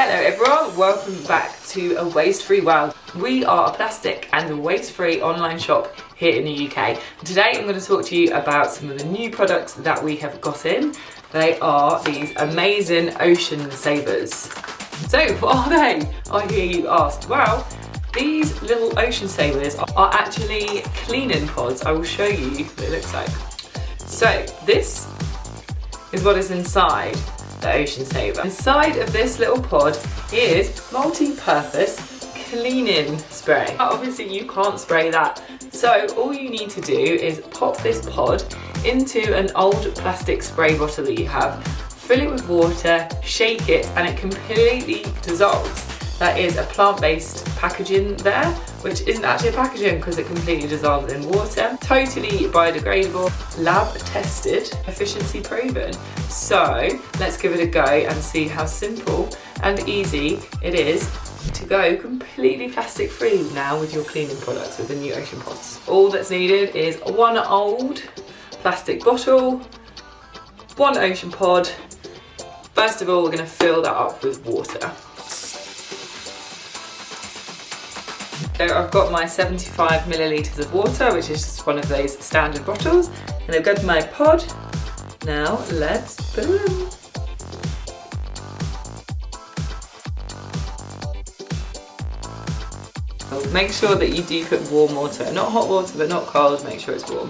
Hello everyone, welcome back to A Waste-Free World. We are a plastic and waste-free online shop here in the UK. And today I'm going to talk to you about some of the new products that we have got in. They are these amazing OceanSavers. So what are they? I hear you ask. Well, these little OceanSavers are actually cleaning pods. I will show you what it looks like. So this is what is inside the OceanSaver. Inside of this little pod is multi-purpose cleaning spray. Obviously you can't spray that, so all you need to do is pop this pod into an old plastic spray bottle that you have, fill it with water, shake it, and it completely dissolves. That is a plant-based packaging there, which isn't actually a packaging because it completely dissolves in water. Totally biodegradable, lab tested, efficiency proven. So let's give it a go and see how simple and easy it is to go completely plastic free now with your cleaning products with the new Ocean Pods. All that's needed is one old plastic bottle, one Ocean Pod. First of all, we're going to fill that up with water. So I've got my 75 millilitres of water, which is just one of those standard bottles, and I've got my pod. Now let's put it in. Make sure that you do put warm water, not hot water but not cold, make sure it's warm.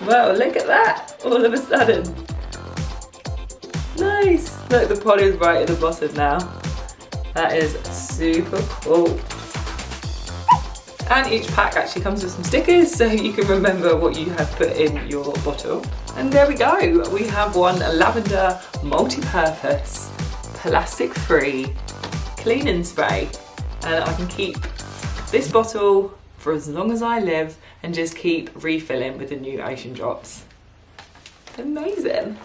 Wow, look at that, all of a sudden. Nice, look, the pod is right at the bottom now. That is super cool. And each pack actually comes with some stickers so you can remember what you have put in your bottle. And there we go, we have one lavender multi-purpose plastic-free cleaning spray. And I can keep this bottle for as long as I live and just keep refilling with the new Ocean Drops. Amazing.